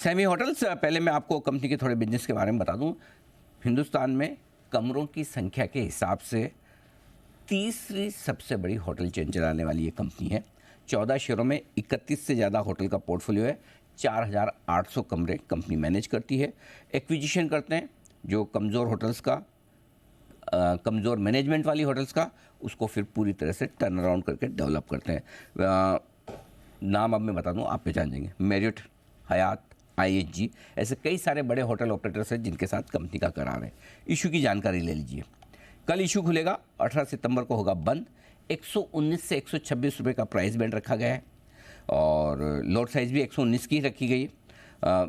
Sami hotels, पहले मैं आपको कंपनी के थोड़े बिजनेस के बारे में बता दूं। हिंदुस्तान में कमरों की संख्या के हिसाब से तीसरी सबसे बड़ी होटल चेन चलाने वाली ये कंपनी है। 14 शहरों में 31 से ज़्यादा होटल का पोर्टफोलियो है। 4,800 कमरे कंपनी मैनेज करती है। एक्विजिशन करते हैं जो कमज़ोर होटल्स का, कमज़ोर मैनेजमेंट वाली होटल्स का, उसको फिर पूरी तरह से टर्न अराउंड करके डेवलप करते हैं। नाम अब मैं बता दूं, आप पहचान जाएंगे। मैरियट, हयात, IHG, ऐसे कई सारे बड़े होटल ऑपरेटर्स हैं जिनके साथ कंपनी का करार है। इशू की जानकारी ले लीजिए। कल इशू खुलेगा, 18 सितंबर को होगा बंद। 119 से 126 रुपये का प्राइस बैंड रखा गया है और लॉट साइज़ भी 119 की रखी गई है।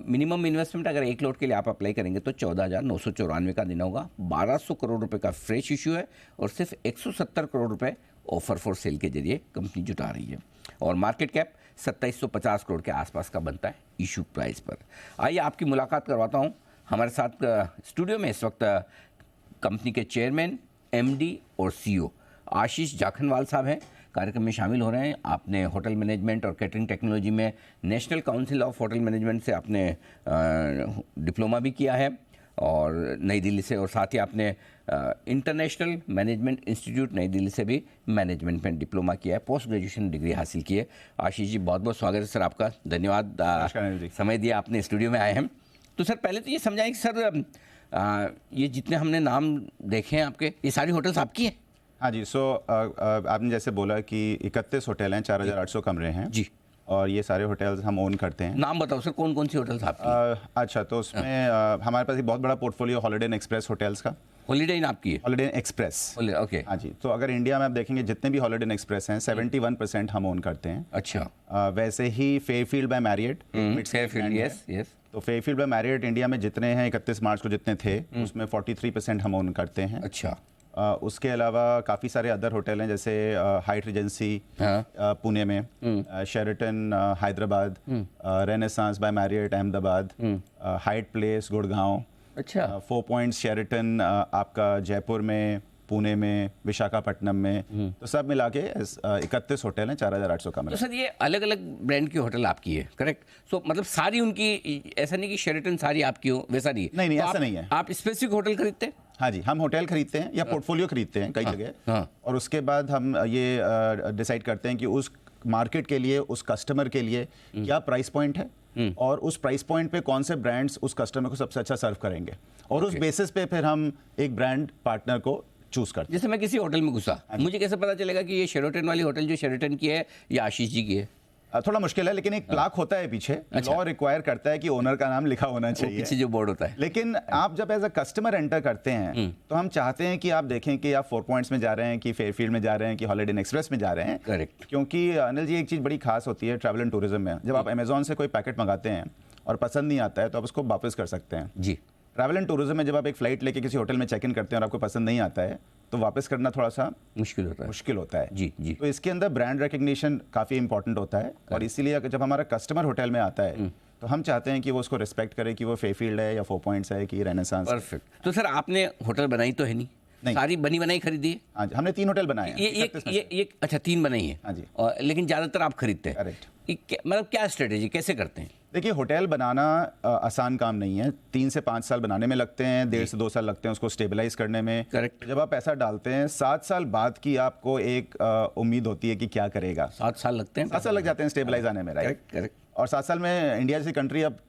मिनिमम इन्वेस्टमेंट अगर 1 लॉट के लिए आप अप्लाई करेंगे तो 14,994 का देना होगा। 1,200 करोड़ रुपए का फ्रेश इशू है और सिर्फ 170 करोड़ रुपए ऑफर फॉर सेल के जरिए कंपनी जुटा रही है और मार्केट कैप 2750 करोड़ के आसपास का बनता है इशू प्राइस पर। आइए आपकी मुलाकात करवाता हूँ। हमारे साथ स्टूडियो में इस वक्त कंपनी के चेयरमैन, MD और CEO आशीष जाखनवाल साहब हैं, कार्यक्रम में शामिल हो रहे हैं। आपने होटल मैनेजमेंट और कैटरिंग टेक्नोलॉजी में national council of hotel management से आपने डिप्लोमा भी किया है और नई दिल्ली से, और साथ ही आपने इंटरनेशनल मैनेजमेंट इंस्टीट्यूट नई दिल्ली से भी मैनेजमेंट में डिप्लोमा किया है, पोस्ट ग्रेजुएशन डिग्री हासिल की है। आशीष जी, बहुत बहुत स्वागत है सर आपका। धन्यवाद, समय दिया आपने, स्टूडियो में आए हैं। तो सर पहले तो ये समझाएं कि सर ये जितने हमने नाम देखे हैं आपके, ये सारी होटल्स आपकी हैं? हाँ जी। आपने जैसे बोला कि 31 होटल हैं, 4,800 कमरे हैं जी, और ये सारे होटल्स हम ओन करते हैं। नाम बताओ सर, कौन कौन सी होटल्स आपकी? अच्छा, तो उसमें हमारे पास एक बहुत बड़ा portfolio holiday Inn Express hotels का। हॉलिडे इन आपकी है? Holiday Inn Express, okay. हाँ जी। तो अगर इंडिया में आप देखेंगे जितने भी हॉलिडे इन एक्सप्रेस हैं 71% हम ओन करते हैं। अच्छा। वैसे ही Fairfield by Marriott, yes yes. तो फेयरफील्ड बाय मैरियट इंडिया में जितने हैं 31 मार्च को जितने थे उसमें 43% हम ओन करते हैं। अच्छा। उसके अलावा काफ़ी सारे अदर होटल हैं, जैसे हाइट रिजेंसी पुणे में, Sheraton Hyderabad, Renaissance by Marriott Ahmedabad, Hyatt Place Gurgaon, अच्छा, 4 पॉइंट्स शेरेटन आपका जयपुर में, पुणे में, विशाखापट्टनम में। तो सब मिला के 31 होटल हैं, 4,800 कमरे। तो सर ये अलग अलग ब्रांड की होटल आपकी है, करेक्ट? सो मतलब सारी उनकी, ऐसा नहीं कि शेरेटन सारी आपकी हो, वैसा नहीं? नहीं, तो ऐसा नहीं है। आप स्पेसिफिक होटल खरीदते हैं? हाँ जी, हम होटल खरीदते हैं या पोर्टफोलियो खरीदते हैं कई जगह, और उसके बाद हम ये डिसाइड करते हैं कि उस मार्केट के लिए, उस कस्टमर के लिए क्या प्राइस पॉइंट है और उस प्राइस पॉइंट पे कौन से ब्रांड्स उस कस्टमर को सबसे अच्छा सर्व करेंगे, और उस बेसिस पे फिर हम एक ब्रांड पार्टनर को चूज करते हैं। जैसे मैं किसी होटल में घुसा, मुझे कैसे पता चलेगा कि ये शेरेटन वाली होटल जो शेरेटन की है या आशीष जी की है? थोड़ा मुश्किल है, लेकिन एक प्लाक होता है पीछे। अच्छा। लॉ रिक्वायर करता है कि ओनर का नाम लिखा होना चाहिए, पीछे जो बोर्ड होता है। लेकिन आप जब एज अ कस्टमर एंटर करते हैं तो हम चाहते हैं कि आप देखें कि आप 4 पॉइंट्स में जा रहे हैं, कि फेयरफील्ड में जा रहे हैं, कि हॉलिडे इन एक्सप्रेस में जा रहे हैं। करेक्ट। क्योंकि अनिल जी, एक चीज़ बड़ी खास होती है ट्रैवल एंड टूरिज्म में, जब आप अमेजोन से कोई पैकेट मंगाते हैं और पसंद नहीं आता है तो आप उसको वापस कर सकते हैं जी। ट्रैवल एंड टूरिज्म में जब आप एक फ्लाइट लेके किसी होटल में चेक इन करते हैं और आपको पसंद नहीं आता है तो वापस करना थोड़ा सा मुश्किल होता है। जी जी। तो इसके अंदर ब्रांड रिकग्निशन काफ़ी इंपॉर्टेंट होता है, और इसीलिए जब हमारा कस्टमर होटल में आता है तो हम चाहते हैं कि वो उसको रिस्पेक्ट करे कि वो फेयरफील्ड है या 4 पॉइंट्स है कि रेनेसांस। परफेक्ट। तो सर आपने होटल बनाई तो है नहीं? सारी बनी बनाई खरीदी है? हाँ जी, हमने 3 होटल बनाए हैं। ये अच्छा, 3 बनाई है? हाँ जी। और लेकिन ज़्यादातर आप खरीदते हैं? करेक्ट। मतलब क्या स्ट्रेटेजी, कैसे करते हैं? देखिए, होटल बनाना आसान काम नहीं है। 3 से 5 साल बनाने में लगते हैं, 1.5 से 2 साल लगते हैं उसको स्टेबलाइज करने में। करेक्ट। जब आप पैसा डालते हैं 7 साल बाद की आपको एक उम्मीद होती है कि क्या करेगा। 7 साल लगते हैं? 7 साल लग जाते हैं स्टेबलाइज आने में, राइट? करेक्ट। और 7 साल में इंडिया जैसी कंट्री अब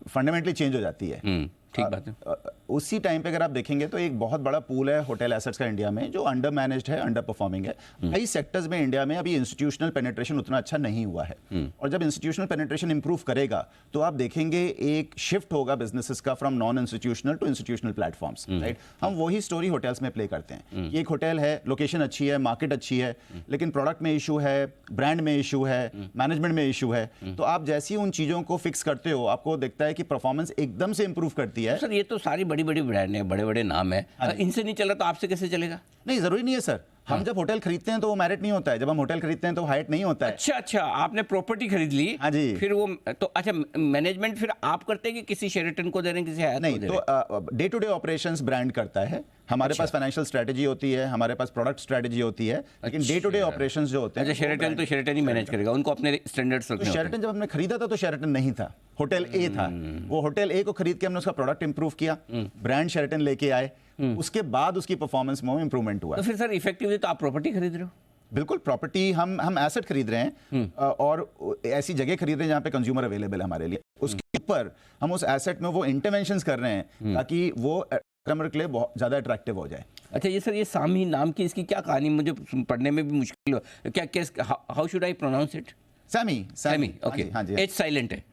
फंडामेंटली चेंज हो जाती है। ठीक बात है। उसी टाइम पे अगर आप देखेंगे तो एक बहुत बड़ा पूल है होटल एसेट्स का इंडिया में, जो अंडर मैनेज्ड है, अंडर परफॉर्मिंग है। कई सेक्टर्स में इंडिया में अभी इंस्टीट्यूशनल पेनिट्रेशन उतना अच्छा नहीं हुआ है, और जब इंस्टीट्यूशनल पेनिट्रेशन इंप्रूव करेगा तो आप देखेंगे एक शिफ्ट होगा बिजनेसेस का from non institutional to institutional platforms, right? हम वही स्टोरी होटल्स में प्ले करते हैं कि एक होटल है, लोकेशन अच्छी है, मार्केट अच्छी है, लेकिन प्रोडक्ट में इशू है, ब्रांड में इशू है, मैनेजमेंट में इशू है, तो आप जैसे ही उन चीजों को फिक्स करते हो आपको दिखता है कि परफॉर्मेंस एकदम से इंप्रूव करती है। सर ये तो सारी बड़ी बड़ी ब्रांड है, बड़े बड़े नाम है, इनसे नहीं चल रहा तो आपसे कैसे चलेगा? नहीं, जरूरी नहीं है सर। हम जब होटल खरीदते हैं तो वो मैरिट नहीं होता है, जब हम होटल खरीदते हैं तो हाइट नहीं होता है। अच्छा, आपने प्रॉपर्टी खरीद ली? हाँ जी। फिर वो तो अच्छा, मैनेजमेंट फिर आप करते हैं कि किसी शेरेटन को दे रहे हैं, किसी हयात को दे रहे हैं? नहीं, तो day to day operations brand करता है, हमारे पास फाइनेंशियल स्ट्रेटजी होती है, हमारे पास प्रोडक्ट स्ट्रेटजी होती है, लेकिन डे टू डे ऑपरेशंस जो होते हैं। अच्छा, शेरेटन तो शेरेटन ही मैनेज करेगा, उनको अपने स्टैंडर्ड्स रखने होते हैं। शेरेटन जब हमने खरीदा था तो शेरेटन नहीं था, होटल ए था। वो होटल ए को खरीद के हमने उसका प्रोडक्ट इंप्रूव किया, ब्रांड शेरेटन लेके आए, उसके बाद उसकी परफॉर्मेंस में इंप्रूवमेंट हुआ। तो फिर सर इफेक्टिवली तो आप प्रॉपर्टी खरीद रहे हो। बिल्कुल, प्रॉपर्टी हम एसेट खरीद रहे हैं और ऐसी जगह खरीद रहे हैं जहाँ पे कंज्यूमर अवेलेबल है हमारे लिए। उसके ऊपर हम उस एसेट में वो इंटरवेंशंस कर रहे हैं ताकि वो कस्टमर के लिए बहुत ज़्यादा अट्रैक्टिव हो जाए। अच्छा, ये सर ये सामी नाम की इसकी क्या कहानी, मुझे पढ़ने में भी मुश्किल हो, क्या how should I pronounce it? Sammy, okay. हाँ जी, एच साइलेंट है।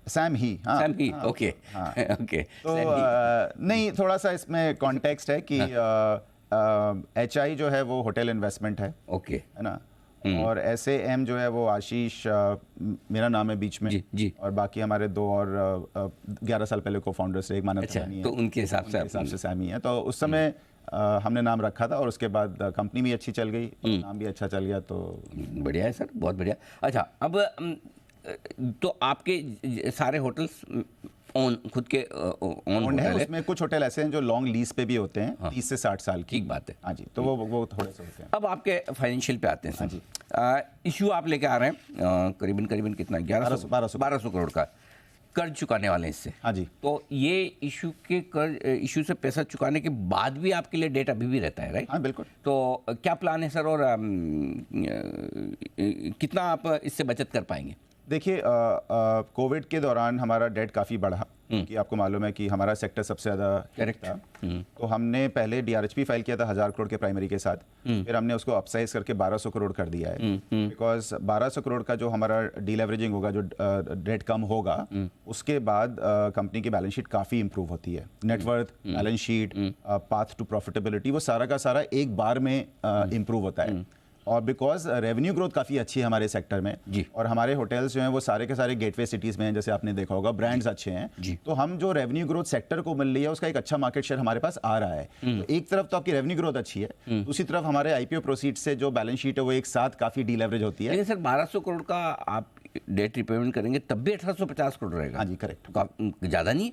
सैम ही, ओके ओके। तो नहीं, थोड़ा सा इसमें कॉन्टेक्स्ट है कि HI जो है वो होटल इन्वेस्टमेंट है, ओके, है ना, और SAM जो है वो आशीष मेरा नाम है बीच में जी। और बाकी हमारे 2 और 11 साल पहले को फाउंडर्स थे, एक मानव अच्छा, है, तो उनके हिसाब से सैमी है। तो उस समय हमने नाम रखा था और उसके बाद कंपनी भी अच्छी चल गई और नाम भी अच्छा चल गया, तो बढ़िया है सर, बहुत बढ़िया। अच्छा, अब तो आपके सारे होटल्स खुद के ओन है, उसमें कुछ होटल ऐसे हैं जो लॉन्ग लीज पे भी होते हैं, 30 से 60 साल की। ठीक बात है। हाँ जी, तो वो थोड़े से होते हैं। अब आपके फाइनेंशियल पे आते हैं सर। हाँ जी। इशू आप लेके आ रहे हैं करीबन कितना, 1200 करोड़ का कर्ज चुकाने वाले हैं इससे। हाँ जी। तो ये इशू से पैसा चुकाने के बाद भी आपके लिए डेट अभी भी रहता है, राइट? हाँ बिल्कुल। तो क्या प्लान है सर, और कितना आप इससे बचत कर पाएंगे? देखिए, कोविड के दौरान हमारा डेट काफ़ी बढ़ा, क्योंकि आपको मालूम है कि हमारा सेक्टर सबसे ज़्यादा करेक्ट था। तो हमने पहले DRHP फाइल किया था 1000 करोड़ के प्राइमरी के साथ, फिर हमने उसको अपसाइज करके 1200 करोड़ कर दिया है, बिकॉज 1200 करोड़ का जो हमारा डीलेवरेजिंग होगा, जो डेट कम होगा, उसके बाद कंपनी की बैलेंस शीट काफ़ी इंप्रूव होती है। Net worth, balance sheet, path to profitability, वो सारा का सारा एक बार में इंप्रूव होता है। और बिकॉज रेवेन्यू ग्रोथ काफ़ी अच्छी है हमारे सेक्टर में जी। और हमारे होटल्स जो हैं वो सारे के सारे गेटवे सिटीज़ में हैं, जैसे आपने देखा होगा, ब्रांड्स अच्छे हैं जी। तो हम जो रेवेन्यू ग्रोथ सेक्टर को मिल रही है उसका एक अच्छा मार्केट शेयर हमारे पास आ रहा है। तो एक तरफ तो आपकी रेवेन्यू ग्रोथ अच्छी है, दूसरी तरफ हमारे IPO प्रोसीड से जो बैलेंस शीट है वो एक साथ काफ़ी डीलेवरेज होती है। लेकिन सर 1200 करोड़ का आप डेट रिपेमेंट करेंगे तब भी 1850 करोड़ रहेगा। हाँ जी, करेक्ट। तो ज़्यादा नहीं?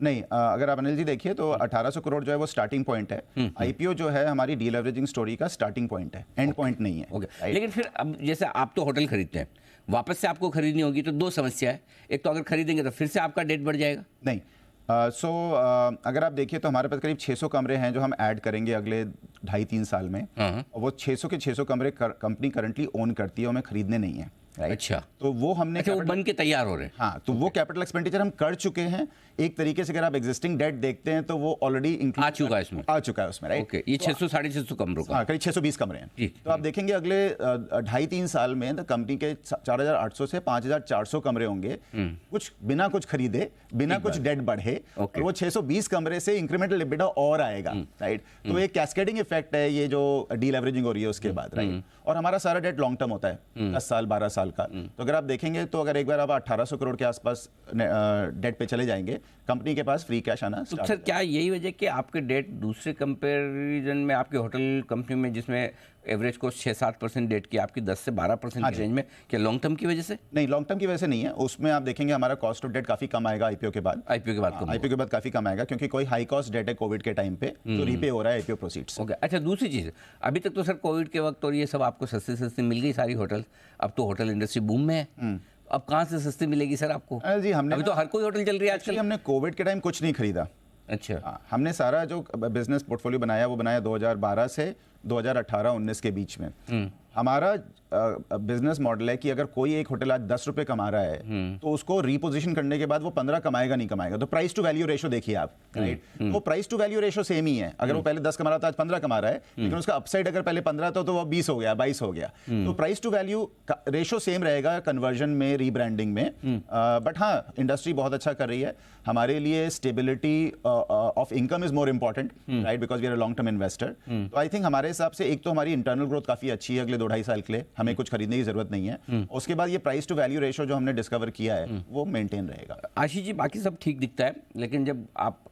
नहीं, अगर आप अनिल जी देखिए तो 1800 करोड़ जो है वो स्टार्टिंग पॉइंट है। IPO जो है हमारी डीलेवरेजिंग स्टोरी का स्टार्टिंग पॉइंट है, एंड पॉइंट नहीं है। ओके, लेकिन फिर अब जैसे आप तो होटल खरीदते हैं, वापस से आपको खरीदनी होगी तो 2 समस्या है। एक तो अगर खरीदेंगे तो फिर से आपका डेट बढ़ जाएगा। नहीं, अगर आप देखिए तो हमारे पास करीब 600 कमरे हैं जो हम ऐड करेंगे अगले 2.5-3 साल में, और वो 600 के 600 कमरे कंपनी करंटली ओन करती है, हमें खरीदने नहीं है। अच्छा, तो वो हमने वो बन के तैयार हो रहे हैं। हाँ, तो वो कैपिटल एक्सपेंडिचर हम कर चुके हैं। एक तरीके से अगर आप एग्जिस्टिंग डेट देखते हैं तो वो ऑलरेडी आ चुका है उसमें, राइट? ओके, ये 600 650 कमरों का, हाँ, करीब 620 कमरे हैं। तो आप देखेंगे अगले 2.5-3 साल में तो कंपनी के 4800 से 5400 कमरे होंगे, कुछ बिना कुछ खरीदे, बिना कुछ डेट बढ़े, और वो 620 कमरे से इंक्रीमेंटल एबिटा और आएगा, राइट? तो एक कैस्केडिंग इफेक्ट है ये जो डीलेवरेजिंग हो रही है उसके बाद, राइट? और हमारा सारा डेट लॉन्ग टर्म होता है, 10 साल 12 साल का। तो अगर आप देखेंगे तो अगर एक बार आप 1800 करोड़ के आसपास डेट पे चले जाएंगे, कंपनी के पास फ्री कैश आना तो सर क्या यही वजह कि आपके डेट दूसरे कंपैरिजन में आपके होटल कंपनी में जिसमें एवरेज को 6-7% डेट की, आपकी 10 से 12% की रेंज में, क्या लॉन्ग टर्म की वजह से? नहीं, लॉन्ग टर्म की वजह से नहीं है। उसमें आप देखेंगे हमारा कॉस्ट ऑफ डेट काफी कम आएगा IPO के बाद। IPO के बाद काफी कम आएगा, क्योंकि कोई हाई कॉस्ट डेट है कोविड के टाइम पे जो रीपे हो रहा है IPO प्रोसीड्स। ओके, अच्छा, दूसरी चीज़, अभी तक तो सर कोविड के वक्त और ये सब आपको सस्ती सस्ती मिल गई सारी होटल, अब तो होटल इंडस्ट्री बूम में है, अब कहाँ से सस्ती मिलेगी सर आपको? जी, हमने अभी तो हर कोई होटल चल रही है आजकल। हमने कोविड के टाइम कुछ नहीं खरीदा। अच्छा, हमने सारा जो बिजनेस पोर्टफोलियो बनाया वो बनाया 2012 से 2018-19 के बीच में। हमारा बिजनेस मॉडल है कि अगर कोई एक होटल आज 10 रुपए कमा रहा है तो उसको रिपोजिशन करने के बाद वो 15 कमाएगा नहीं कमाएगा। तो प्राइस टू वैल्यू रेशो देखिए आप, राइट? वो price to value ratio same ही है। अगर वो पहले 10 कमा रहा था आज 15 कमा रहा है, लेकिन उसका अपसाइड अगर पहले 15 था तो वो 20 हो गया, 22 हो गया। तो price to value ratio same रहेगा कन्वर्जन में, रीब्रांडिंग में। बट हाँ, इंडस्ट्री बहुत अच्छा कर रही है। हमारे लिए stability of income is more important, right? Because we are a long term investor. तो आई थिंक हमारे हिसाब से एक तो हमारी इंटरनल ग्रोथ काफी अच्छी है अगले 2-2.5 साल के लिए, हमें कुछ खरीदने की जरूरत नहीं है। उसके बाद ये प्राइस टू वैल्यू रेशो जो हमने डिस्कवर किया है वो मेंटेन रहेगा। आशीष जी, बाकी सब ठीक दिखता है, लेकिन जब आप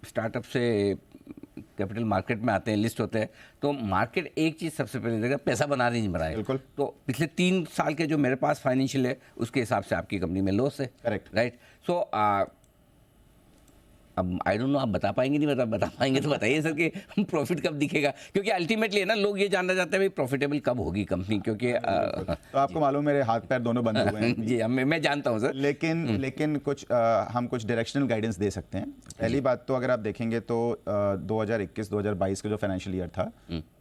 स्टार्टअप से कैपिटल मार्केट में आते हैं, लिस्ट होते हैं, तो मार्केट एक चीज़ सबसे पहले देगा, पैसा बना रही नहीं बना है। बिल्कुल। तो पिछले 3 साल के जो मेरे पास फाइनेंशियल है उसके हिसाब से आपकी कंपनी में लॉस है, करेक्ट, राइट? सो अब आई डोंट नो आप बता पाएंगे नहीं बता पाएंगे तो बताइए सर कि प्रॉफिट कब दिखेगा, क्योंकि अल्टीमेटली है ना लोग ये जानना चाहते हैं भाई प्रॉफिटेबल कब होगी कंपनी, क्योंकि तो आपको मालूम मेरे हाथ पैर दोनों बंद हुए हैं जी मैं जानता हूँ सर। लेकिन कुछ हम कुछ डायरेक्शनल गाइडेंस दे सकते हैं। पहली बात तो अगर आप देखेंगे तो 2021-2022 का जो फाइनेंशियल ईयर था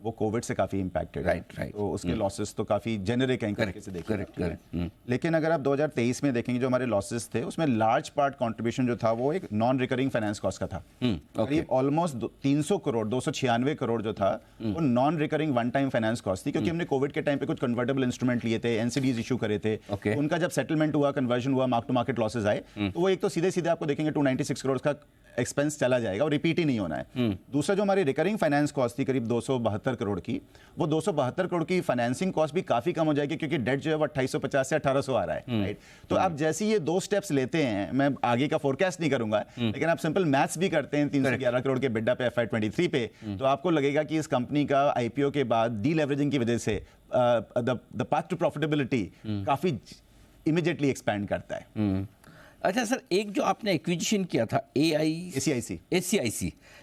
वो कोविड से काफ़ी इम्पैक्टेड है, तो उसके लॉसेस तो काफ़ी जेनरिक हैं तरीके से देखें। लेकिन अगर आप 2023 में देखेंगे जो हमारे लॉसेस थे उसमें लार्ज पार्ट कंट्रीब्यूशन जो था वो एक नॉन रिकरिंग फाइनेंस कॉस्ट का था। करीब ऑलमोस्ट 300 करोड़ 296 करोड़ जो था वो non recurring one time finance cost थी, क्योंकि हमने कोविड के टाइम पे कुछ कन्वर्टेबल इंस्ट्रूमेंट लिए थे, एनसीडीज इशू करे थे, उनका जब सेटलमेंट हुआ, कन्वर्जन हुआ, मार्क टू मार्केट लॉसेज आए, तो वो एक तो सीधे सीधे आपको देखेंगे 296 करोड़ का एक्सपेंस चला जाएगा और रिपीट ही नहीं होना है। दूसरा जो हमारी रिकरिंग फाइनेंस कॉस्ट थी करीब 272 करोड़ की, वो 272 करोड़ की फाइनेंसिंग कॉस्ट भी काफी कम हो जाएगी, क्योंकि डेट जो है वो 2850 से 1800 आ रहा है, राइट। तो आप जैसे ये 2 स्टेप्स लेते हैं, मैं आगे का फोरकास्ट नहीं करूंगा, लेकिन आप सिंपल मैथ्स भी करते हैं 311 करोड़ के बिड्डा पे FY23 पे, तो आपको लगेगा कि इस कंपनी का आईपीओ के बाद डीलेवरेजिंग की वजह से द पाथ टू प्रॉफिटेबिलिटी काफी इमीडिएटली एक्सपैंड करता है। अच्छा सर, एक जो आपने एक्विजिशन किया था ACIC,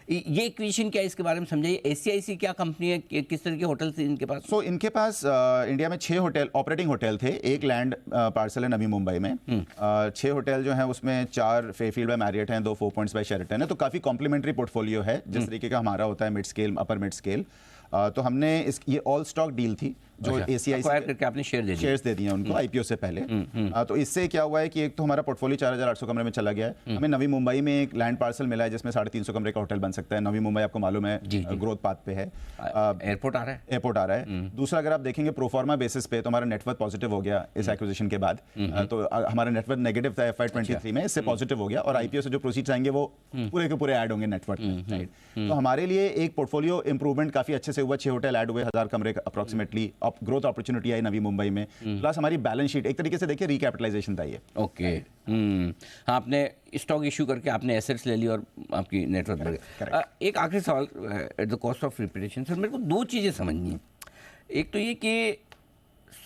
ये एक्विजिशन क्या है, इसके बारे में समझाइए। ACIC क्या कंपनी है, किस तरह के होटल थे इनके पास? इनके पास इंडिया में 6 होटल ऑपरेटिंग होटल थे, एक लैंड पार्सल है नवी मुंबई में, 6 होटल जो हैं उसमें 4 फेयरफील्ड बाय मैरियट हैं, 2 4 पॉइंट्स बाय शेराटन है, तो काफ़ी कॉम्प्लीमेंट्री पोर्टफोलियो है जिस तरीके का हमारा होता है mid scale upper mid scale. तो हमने ये ऑल स्टॉक डील थी जो ACIC करके आपने शेयर्स दे दिए उनको आईपीओ से पहले। तो इससे क्या हुआ है कि एक तो हमारा पोर्टफोलियो 4800 कमरे में चला गया है, हमें नवी मुंबई में एक लैंड पार्सल मिला है जिसमें 350 कमरे का होटल बन सकता है। नवी मुंबई आपको मालूम है ग्रोथ पाथ पे है, एयरपोर्ट आ रहा है। दूसरा अगर आप देखेंगे प्रोफॉर्मा बेसिस पे तो हमारा नेटवर्थ पॉजिटिव हो गया इस एक्विजिशन के बाद, तो हमारा नेटवर्थ नेगेटिव था FY23 में, इससे पॉजिटिव हो गया और आईपीओ से जो प्रोसीड्स आएंगे वो पूरे के पूरे ऐड होंगे नेटवर्थ में। तो हमारे लिए एक पोर्टफोलियो इंप्रूवमेंट काफी अच्छे से हुआ, 6 होटल ऐड हुए, 1000 कमरे अप्रोक्सीमेटली ग्रोथ अपॉर्चुनिटी आई नवी मुंबई में, प्लस हमारी बैलेंस शीट एक तरीके से देखिए रिकैपिटलाइजेशन था ये। ओके हाँ, आपने स्टॉक इशू करके आपने एसेट्स ले ली और आपकी नेटवर्थ बढ़ गया। एक आखिरी सवाल at the cost of repetition sir, मेरे को 2 चीज़ें समझनी है। एक तो ये कि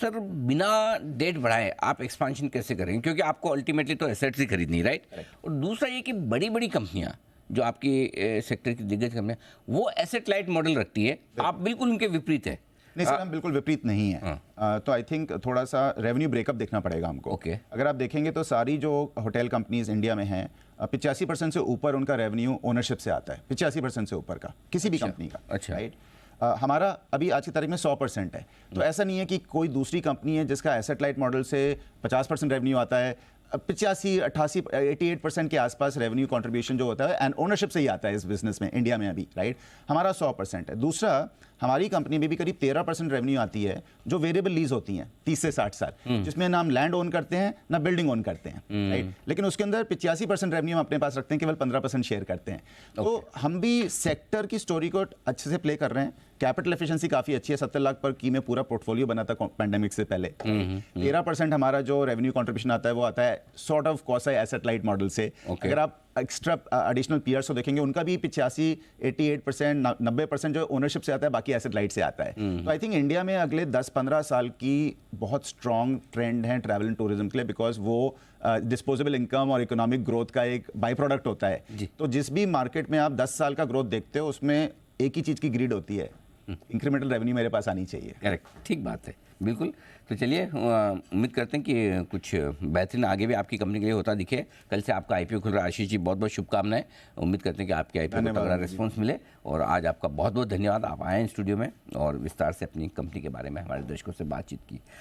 सर बिना डेट बढ़ाए आप एक्सपांशन कैसे करेंगे, क्योंकि आपको अल्टीमेटली तो एसेट्स ही खरीदनी, राइट। और दूसरा ये कि बड़ी बड़ी कंपनियाँ जो आपकी सेक्टर की दिग्गज कंपनियाँ वो एसेट लाइट मॉडल रखती है, आप बिल्कुल उनके विपरीत है। नहीं सर, हम बिल्कुल विपरीत नहीं है। तो आई थिंक थोड़ा सा रेवेन्यू ब्रेकअप देखना पड़ेगा हमको। अगर आप देखेंगे तो सारी जो होटल कंपनीज इंडिया में हैं 85% से ऊपर उनका रेवेन्यू ओनरशिप से आता है, 85% से ऊपर का किसी भी कंपनी का, राइट। हमारा अभी आज की तारीख में 100% है, तो ऐसा नहीं है कि कोई दूसरी कंपनी है जिसका एसेट लाइट मॉडल से 50% रेवेन्यू आता है, 85, 88, 88% के आसपास रेवेन्यू कंट्रीब्यूशन जो होता है एंड ओनरशिप से ही आता है इस बिजनेस में इंडिया में अभी, राइट। हमारा 100% है। दूसरा, हमारी कंपनी में भी करीब 13% रेवेन्यू आती है जो वेरिएबल लीज होती हैं 30 से 60 साल, जिसमें ना हम लैंड ओन करते हैं ना बिल्डिंग ओन करते हैं, राइट। लेकिन उसके अंदर 85% रेवेन्यू हम अपने पास रखते हैं, केवल 15% शेयर करते हैं। तो हम भी सेक्टर की स्टोरी को अच्छे से प्ले कर रहे हैं। कैपिटल एफिशिएंसी काफी अच्छी है, 70 लाख पर की में पूरा पोर्टफोलियो बना था पैंडेमिक से पहले। 13% हमारा जो रेवेन्यू कंट्रीब्यूशन आता है वो आता है sort of quasi asset light model से। अगर आप एक्स्ट्रा एडिशनल पीयर्स को देखेंगे उनका भी 85, 88%, 90% जो ओनरशिप से आता है, बाकी एसेट लाइट से आता है। तो आई थिंक इंडिया में अगले 10-15 साल की बहुत स्ट्रॉन्ग ट्रेंड है ट्रैवल एंड टूरिज्म के लिए, बिकॉज वो डिस्पोजेबल इनकम और इकोनॉमिक ग्रोथ का एक बाई प्रोडक्ट होता है। तो जिस भी मार्केट में आप 10 साल का ग्रोथ देखते हो उसमें एक ही चीज़ की ग्रीड होती है, इंक्रीमेंटल रेवेन्यू मेरे पास आनी चाहिए। करेक्ट, ठीक बात है, बिल्कुल। तो चलिए उम्मीद करते हैं कि कुछ बेहतरीन आगे भी आपकी कंपनी के लिए होता दिखे। कल से आपका आईपीओ खुल रहा है, आशीष जी बहुत बहुत शुभकामनाएं। उम्मीद करते हैं कि आपके आईपीओ को तगड़ा रिस्पॉन्स मिले, और आज आपका बहुत बहुत धन्यवाद, आप आए हैं स्टूडियो में और विस्तार से अपनी कंपनी के बारे में हमारे दर्शकों से बातचीत की।